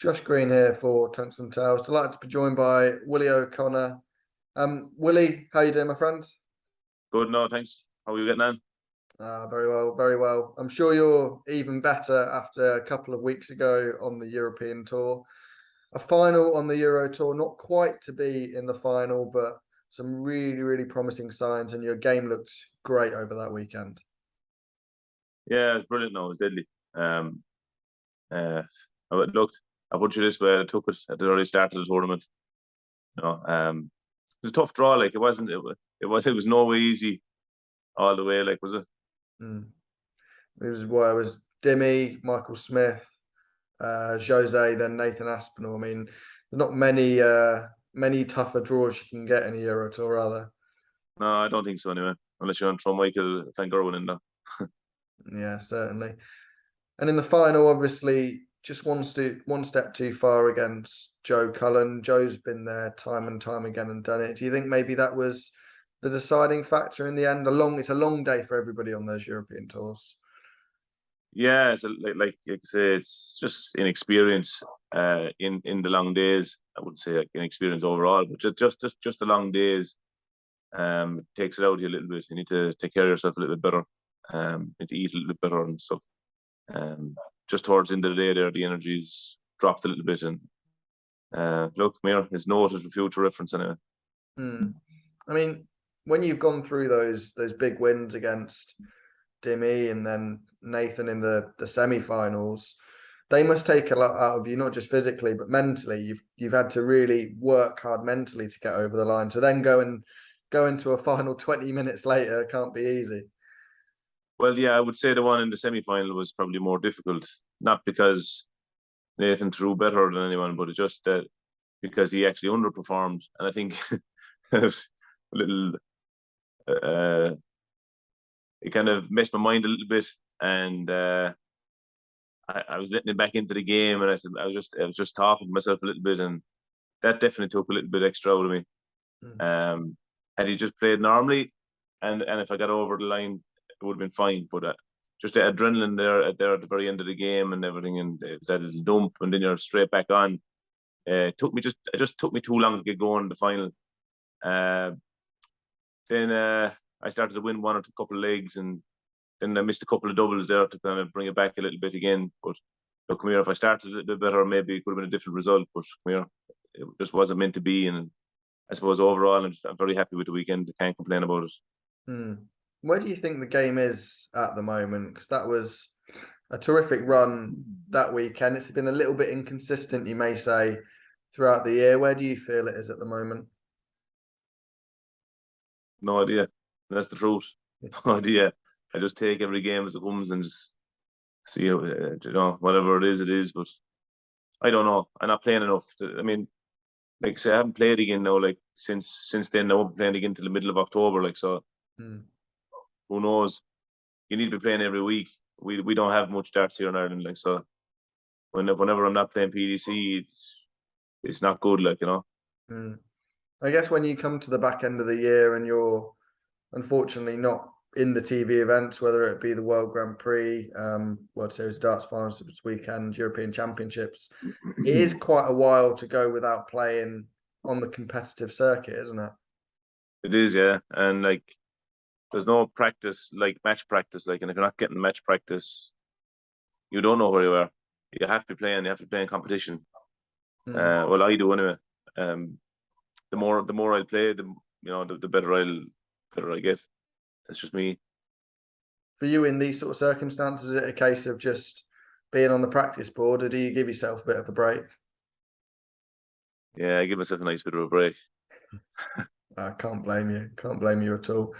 Josh Green here for Tungsten Tales. Delighted to be joined by Willie O'Connor. Willie, how you doing, my friend? Good, no, thanks. How are you getting on? Very well, very well. I'm sure you're even better after a couple of weeks ago on the European Tour. A final on the Euro Tour, not quite to be in the final, but some really, really promising signs, and your game looked great over that weekend. Yeah, it's brilliant. No, it's deadly. Look, I put you this way. I took it at the early start of the tournament. You know, it was a tough draw. Like it wasn't. It was no way easy all the way. Like was it? It was Dimi, Michael Smith, Jose, then Nathan Aspinall. I mean, there's not many tougher draws you can get in a Euro Tour, are there? No, I don't think so. Anyway, unless you're on throw Michael Van Gerwen in there. Yeah, certainly. And in the final, obviously, just one step too far against Joe Cullen. Joe's been there time and time again and done it. Do you think maybe that was the deciding factor in the end? It's a long day for everybody on those European tours. Yeah, it's like I say, it's just inexperience in the long days. I wouldn't say like inexperience overall, but just the long days it takes it out of you a little bit. You need to take care of yourself a little bit better. You need to eat a little bit better and stuff. Just towards the end of the day there, the energy's dropped a little bit, and look, Mir is noted for future reference anyway. I mean, when you've gone through those big wins against Dimi and then Nathan in the semi-finals, they must take a lot out of you, not just physically but mentally. You've had to really work hard mentally to get over the line. So then go into a final 20 minutes later can't be easy. Well, yeah, I would say the one in the semi-final was probably more difficult, not because Nathan threw better than anyone, but it's just that because he actually underperformed, and I think it was a little. It kind of messed my mind a little bit, and I was letting it back into the game, and I said I was just talking to myself a little bit, and that definitely took a little bit extra out of me. Had he just played normally, and if I got over the line, it would have been fine. But just the adrenaline there at the very end of the game and everything, and it was that little dump, and then you're straight back on. It just took me too long to get going in the final. Then I started to win one or two couple of legs, and then I missed a couple of doubles there to kind of bring it back a little bit again. But look, come here, if I started a little bit better, maybe it could have been a different result. But come here, it just wasn't meant to be. And I suppose overall, I'm very happy with the weekend. I can't complain about it. Where do you think the game is at the moment? Because that was a terrific run that weekend. It's been a little bit inconsistent, you may say, throughout the year. Where do you feel it is at the moment? No idea. That's the truth. No idea. I just take every game as it comes and just see, whatever it is. But I don't know. I'm not playing enough. I mean, like say, I haven't played again now. Like since then, I won't be playing again till the middle of October. Like so, who knows? You need to be playing every week. We don't have much darts here in Ireland. Like so, whenever I'm not playing PDC, it's not good. Like I guess when you come to the back end of the year and you're unfortunately not in the TV events, whether it be the World Grand Prix, World Series Darts Finals this weekend, European Championships, it is quite a while to go without playing on the competitive circuit, isn't it? It is, yeah. And like, there's no practice, like match practice. Like, and if you're not getting match practice, you don't know where you are. You have to be playing. You have to play in competition. Well, I do anyway. The more I play, the better I get. That's just me. For you in these sort of circumstances, is it a case of just being on the practice board, or do you give yourself a bit of a break? Yeah, I give myself a nice bit of a break. I can't blame you. Can't blame you at all.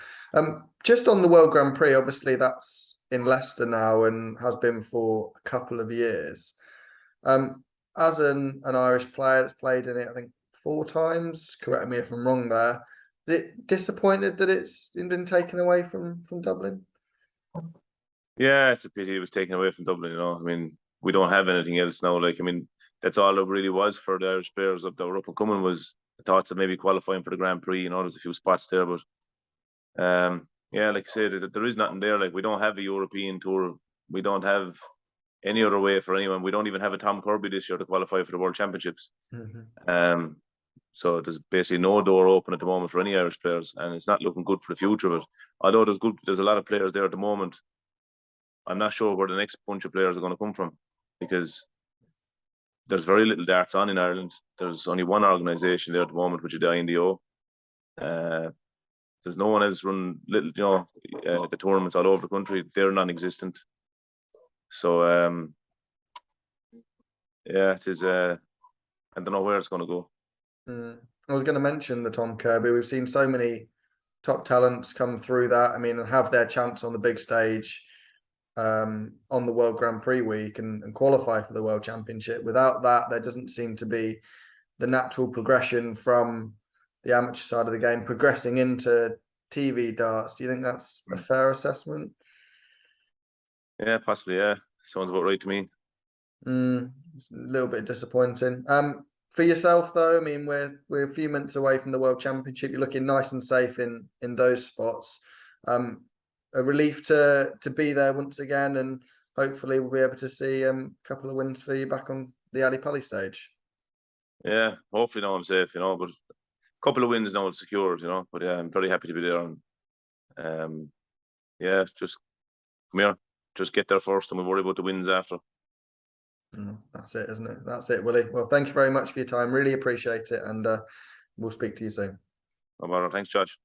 Just on the World Grand Prix, obviously that's in Leicester now and has been for a couple of years. As an Irish player that's played in it, I think 4 times. Correct me if I'm wrong there. Is it disappointed that it's been taken away from Dublin? Yeah, it's a pity it was taken away from Dublin. I mean, we don't have anything else now. Like, I mean, that's all it really was for the Irish players that were up and coming was the thoughts of maybe qualifying for the Grand Prix. There's a few spots there, but yeah, like I said, there is nothing there. Like, we don't have a European tour. We don't have any other way for anyone. We don't even have a Tom Kirby this year to qualify for the World Championships. So there's basically no door open at the moment for any Irish players, and it's not looking good for the future. But although there's a lot of players there at the moment, I'm not sure where the next bunch of players are going to come from, because there's very little darts on in Ireland. There's only one organisation there at the moment, which is the INDO. There's no one else running the tournaments all over the country. They're non-existent. So yeah, it is. I don't know where it's going to go. I was going to mention the Tom Kirby. We've seen so many top talents come through that. I mean, and have their chance on the big stage on the World Grand Prix week and qualify for the World Championship. Without that, there doesn't seem to be the natural progression from the amateur side of the game progressing into TV darts. Do you think that's a fair assessment? Yeah, possibly. Yeah, sounds about right to me. It's a little bit disappointing. For yourself, though, I mean, we're a few months away from the World Championship. You're looking nice and safe in those spots. A relief to be there once again, and hopefully we'll be able to see a couple of wins for you back on the Ali Pali stage. Yeah, hopefully now I'm safe, but a couple of wins now it's secured, But yeah, I'm very happy to be there, and yeah, just come here, just get there first, and we'll worry about the wins after. That's it, isn't it? That's it, Willie. Well, thank you very much for your time. Really appreciate it, and we'll speak to you soon. No matter. Thanks, Josh.